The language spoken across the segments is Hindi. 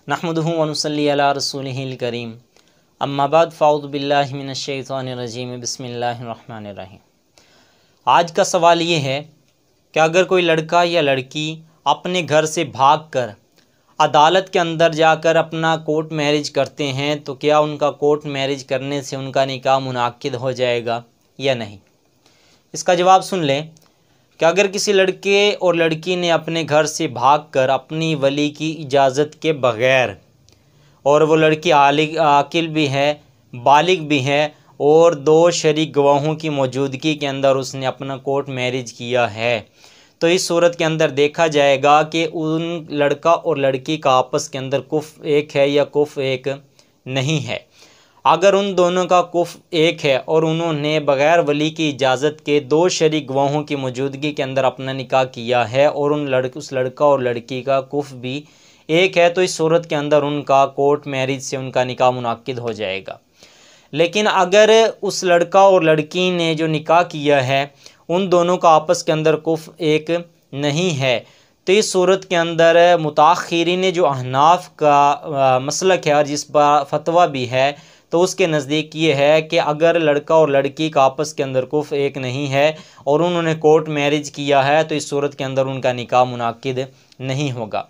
नहमदुहु व नुसल्ली अला रसूलिहिल करीम अम्मा बाद फ़ाऊज़ु बिल्लाहि मिनश शैतानिर रजीम बिस्मिल्लाहिर रहमानिर रहीम। आज का सवाल ये है कि अगर कोई लड़का या लड़की अपने घर से भागकर अदालत के अंदर जाकर अपना कोर्ट मैरिज करते हैं तो क्या उनका कोर्ट मैरिज करने से उनका निकाह मुनाक्किद हो जाएगा या नहीं। इसका जवाब सुन लें कि अगर किसी लड़के और लड़की ने अपने घर से भागकर अपनी वली की इजाज़त के बग़ैर, और वो लड़की आकिल भी है, बालिग भी है, और 2 शरीक गवाहों की मौजूदगी के अंदर उसने अपना कोर्ट मैरिज किया है, तो इस सूरत के अंदर देखा जाएगा कि उन लड़का और लड़की का आपस के अंदर कुफ़ एक है या कुफ़ एक नहीं है। अगर उन दोनों का कुफ़ एक है और उन्होंने बग़ैर वली की इजाज़त के 2 शरीक गवाहों की मौजूदगी के अंदर अपना निकाह किया है और उस लड़का और लड़की का कुफ़ भी एक है, तो इस सूरत के अंदर उनका कोर्ट मैरिज से उनका निकाह मुनाक्किद हो जाएगा। लेकिन अगर उस लड़का और लड़की ने जो निकाह किया है उन दोनों का आपस के अंदर कुफ़ एक नहीं है, तो इस सूरत के अंदर मुताख़िरीन ने जो अहनाफ का मसलक है और जिस पर फतवा भी है, तो उसके नज़दीक ये है कि अगर लड़का और लड़की का आपस के अंदर कुफ़ एक नहीं है और उन्होंने कोर्ट मैरिज किया है तो इस सूरत के अंदर उनका निकाह मुनाक्किद नहीं होगा।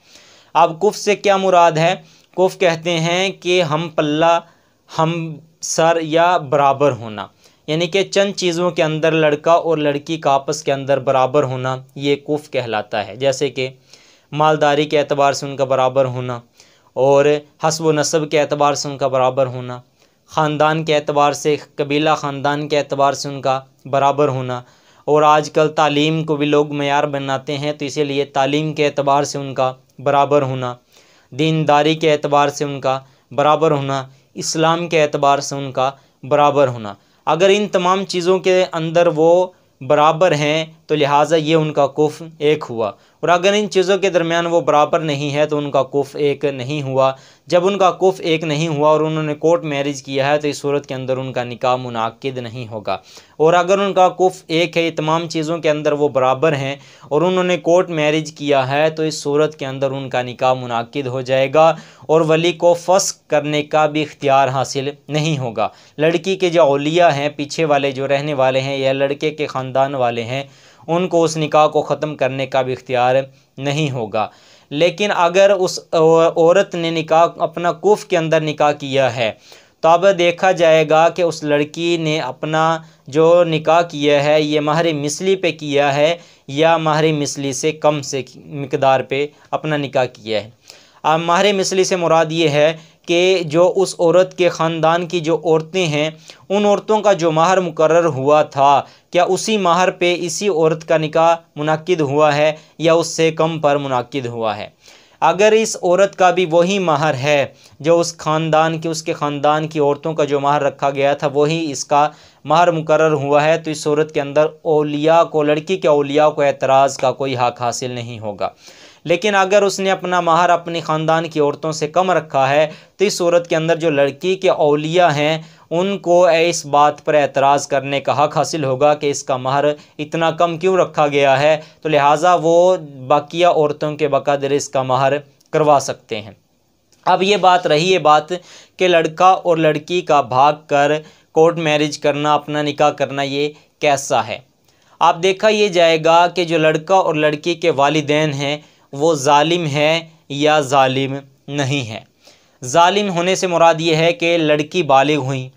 अब कुफ़ से क्या मुराद है? कुफ़ कहते हैं कि हम पल्ला, हम सर या बराबर होना, यानी कि चंद चीज़ों के अंदर लड़का और लड़की का आपस के अंदर बराबर होना, ये कुफ़ कहलाता है। जैसे कि मालदारी के एतबार से उनका बराबर होना, और हस्ब व नसब के एतबार से उनका बराबर होना, ख़ानदान के एतबार से, कबीला ख़ानदान के एतबार से उनका बराबर होना, और आजकल तालीम को भी लोग मयार बनाते हैं तो इसीलिए तालीम के एतबार से उनका बराबर होना, दीनदारी के एतबार से उनका बराबर होना, इस्लाम के एतबार से उनका बराबर होना। अगर इन तमाम चीज़ों के अंदर वो बराबर हैं तो लिहाजा ये उनका कुफ़ एक हुआ, और अगर इन चीज़ों के दरमियान वो बराबर नहीं है तो उनका कुफ़ एक नहीं हुआ। जब उनका कुफ़ एक नहीं हुआ और उन्होंने कोर्ट मैरिज किया है तो इस सूरत के अंदर उनका निकाह मुनाक्किद नहीं होगा। और अगर उनका कुफ़ एक है, तमाम चीज़ों के अंदर वो बराबर हैं और उन्होंने कोर्ट मैरिज किया है तो इस सूरत के अंदर उनका निकाह मुनाक्किद हो जाएगा और वली को फ़स्ख़ करने का भी इख्तियार हासिल नहीं होगा। लड़की के जो औलिया हैं, पीछे वाले जो रहने वाले हैं या लड़के के ख़ानदान वाले हैं, उनको उस निकाह को ख़त्म करने का भी इख्तियार नहीं होगा। लेकिन अगर उस औरत ने निकाह अपना कुफ़ के अंदर निकाह किया है तो अब देखा जाएगा कि उस लड़की ने अपना जो निकाह किया है ये महर मिसली पे किया है या महर मिसली से कम से मिकदार पे अपना निकाह किया है। अब महर मिसली से मुराद ये है कि जो उस औरत के ख़ानदान की जो औरतें हैं उन औरतों का जो महर मुकर्रर हुआ था, क्या उसी महर पे इसी औरत का निकाह मुनाक्किद हुआ है या उससे कम पर मुनाक्किद हुआ है। अगर इस औरत का भी वही महर है जो उस ख़ानदान की, उसके ख़ानदान की औरतों का जो महर रखा गया था वही इसका महर मुकर्रर हुआ है, तो इस सूरत के अंदर औलिया को, लड़की के औलिया को एतराज़ का कोई हक़ हासिल नहीं होगा। लेकिन अगर उसने अपना महर अपनी ख़ानदान की औरतों से कम रखा है तो इस सूरत के अंदर जो लड़की के औलिया हैं उनको इस बात पर एतराज़ करने का हक़ हासिल होगा कि इसका महर इतना कम क्यों रखा गया है, तो लिहाजा वो बाकिया औरतों के बक़दर इसका महर करवा सकते हैं। अब ये बात रही है बात कि लड़का और लड़की का भाग कर कोर्ट मैरिज करना, अपना निकाह करना, ये कैसा है। आप देखा ये जाएगा कि जो लड़का और लड़की के वालिदैन हैं वो जालिम है या जालिम नहीं है। जालिम होने से मुराद ये है कि लड़की बालिग हुई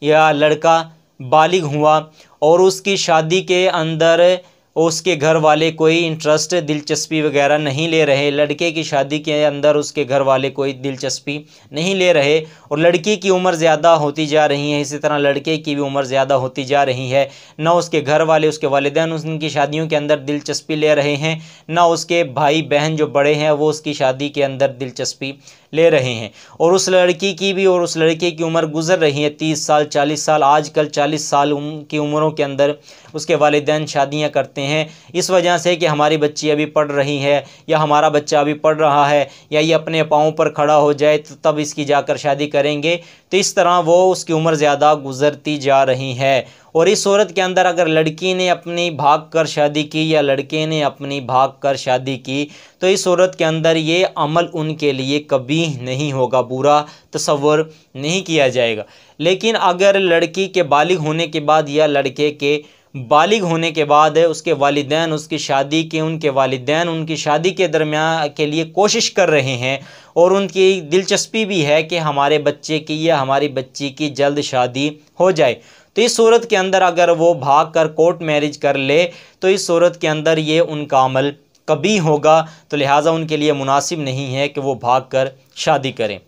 या लड़का बालिग हुआ और उसकी शादी के अंदर उसके घर वाले कोई इंटरेस्ट, दिलचस्पी वगैरह नहीं ले रहे, लड़के की शादी के अंदर उसके घर वाले कोई दिलचस्पी नहीं ले रहे, और लड़की की उम्र ज़्यादा होती जा रही है, इसी तरह लड़के की भी उम्र ज़्यादा होती जा रही है, ना उसके घर वाले, उसके वालिदैन उनकी शादियों के अंदर दिलचस्पी ले रहे हैं, ना उसके भाई बहन जो बड़े हैं वो उसकी शादी के अंदर दिलचस्पी ले रहे हैं, और उस लड़की की भी और उस लड़के की उम्र गुजर रही है 30 साल 40 साल, आजकल 40 साल की उम्रों के अंदर उसके वालिदैन शादियां करते हैं, इस वजह से कि हमारी बच्ची अभी पढ़ रही है या हमारा बच्चा अभी पढ़ रहा है या ये अपने पाँव पर खड़ा हो जाए तो तब इसकी जाकर शादी करेंगे। तो इस तरह वो उसकी उम्र ज़्यादा गुज़रती जा रही है। और इस सूरत के अंदर अगर लड़की ने अपनी भाग कर शादी की या लड़के ने अपनी भाग कर शादी की, तो इस सूरत के अंदर ये अमल उनके लिए कभी नहीं होगा, बुरा तसव्वुर नहीं किया जाएगा। लेकिन अगर लड़की के बालिग होने के बाद या लड़के के बालिग होने के बाद उसके वालिदैन उसकी शादी के उनके वालिदैन उनकी शादी के दरमियान के लिए कोशिश कर रहे हैं और उनकी दिलचस्पी भी है कि हमारे बच्चे की या हमारी बच्ची की जल्द शादी हो जाए, तो इस सूरत के अंदर अगर वो भाग कर कोर्ट मैरिज कर ले तो इस सूरत के अंदर ये उनका अमल कभी होगा, तो लिहाजा उनके लिए मुनासिब नहीं है कि वो भाग कर शादी करें।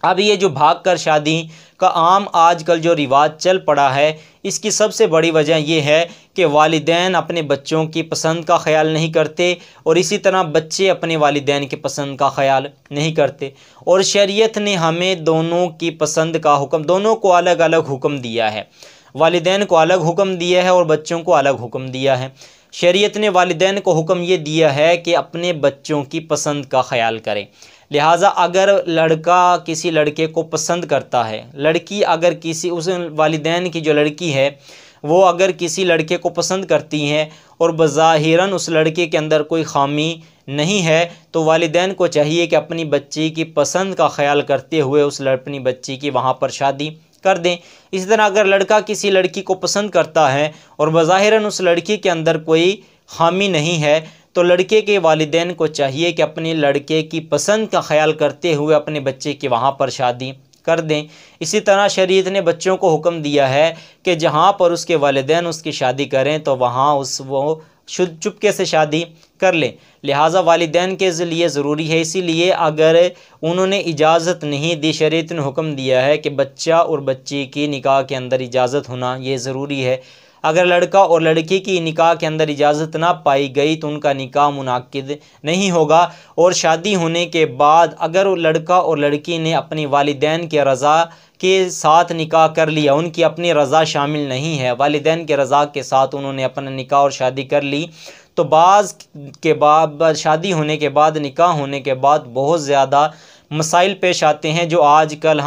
अब ये जो भाग कर शादी का आम आजकल जो रिवाज चल पड़ा है, इसकी सबसे बड़ी वजह यह है कि वालिदैन अपने बच्चों की पसंद का ख्याल नहीं करते और इसी तरह बच्चे अपने वालिदैन की पसंद का ख्याल नहीं करते। और शरीयत ने हमें दोनों की पसंद का हुक्म, दोनों को अलग अलग हुक्म दिया है। वालिदैन को अलग हुक्म दिया है और बच्चों को अलग हुक्म दिया है। शरीयत ने वालिदैन को हुक्म ये दिया है कि अपने बच्चों की पसंद का ख्याल करें। लिहाजा अगर लड़का किसी लड़के को पसंद करता है, लड़की अगर किसी उस वालिदैन की जो लड़की है वो अगर किसी लड़के को पसंद करती हैं और बज़ाहिरन उस लड़के के अंदर कोई ख़ामी नहीं है, तो वालिदैन को चाहिए कि अपनी बच्ची की पसंद का ख्याल करते हुए अपनी बच्ची की वहाँ पर शादी कर दें। इसी तरह अगर लड़का किसी लड़की को पसंद करता है और बज़ाहिरन उस लड़की के अंदर कोई ख़ामी नहीं है, तो लड़के के वालिदैन को चाहिए कि अपने लड़के की पसंद का ख्याल करते हुए अपने बच्चे की वहाँ पर शादी कर दें। इसी तरह शरीयत ने बच्चों को हुक्म दिया है कि जहाँ पर उसके वालिदैन उसकी शादी करें तो वहाँ वो चुपके से शादी कर लें। लिहाजा वालिदैन के लिए ज़रूरी है, इसीलिए अगर उन्होंने इजाज़त नहीं दी, शरीयत ने हुक्म दिया है कि बच्चा और बच्ची की निकाह के अंदर इजाज़त होना ये ज़रूरी है। अगर लड़का और लड़की की निकाह के अंदर इजाज़त ना पाई गई तो उनका निकाह मुनाकिद नहीं होगा। और शादी होने के बाद अगर लड़का और लड़की ने अपनी वालिदैन के रज़ा के साथ निकाह कर लिया, उनकी अपनी रज़ा शामिल नहीं है, वालिदैन के रज़ा के साथ उन्होंने अपना निकाह और शादी कर ली, तो बाज़ के बाद शादी होने के बाद निकाह होने के बाद बहुत ज़्यादा मसाइल पेश आते हैं जो आजकल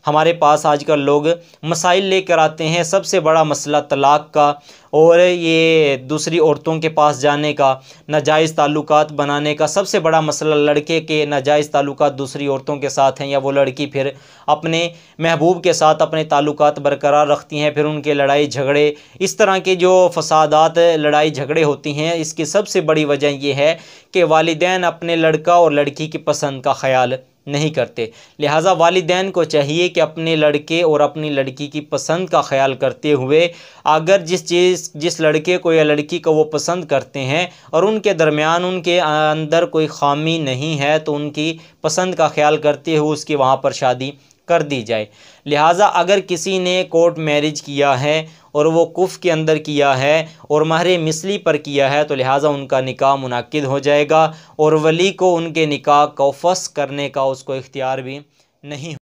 हमारे पास आजकल लोग मसाइल लेकर आते हैं। सबसे बड़ा मसला तलाक़ का और ये दूसरी औरतों के पास जाने का, नाजायज़ ताल्लुकात बनाने का। सबसे बड़ा मसला लड़के के नाजायज़ ताल्लुकात दूसरी औरतों के साथ हैं या वो लड़की फिर अपने महबूब के साथ अपने ताल्लुकात बरकरार रखती हैं, फिर उनके लड़ाई झगड़े, इस तरह के जो फसादात लड़ाई झगड़े होती हैं, इसकी सबसे बड़ी वजह यह है कि वालिदैन अपने लड़का और लड़की की पसंद का ख्याल नहीं करते। लिहाजा वालिदैन को चाहिए कि अपने लड़के और अपनी लड़की की पसंद का ख्याल करते हुए अगर जिस लड़के को या लड़की को वो पसंद करते हैं और उनके दरमियान उनके अंदर कोई ख़ामी नहीं है तो उनकी पसंद का ख्याल करते हुए उसकी वहाँ पर शादी कर दी जाए। लिहाजा अगर किसी ने कोर्ट मैरिज किया है और वो कुफ़ के अंदर किया है और महर मिसली पर किया है, तो लिहाजा उनका निकाह मुनाकिद हो जाएगा और वली को उनके निकाह को फस्ख़ करने का उसको इख्तियार भी नहीं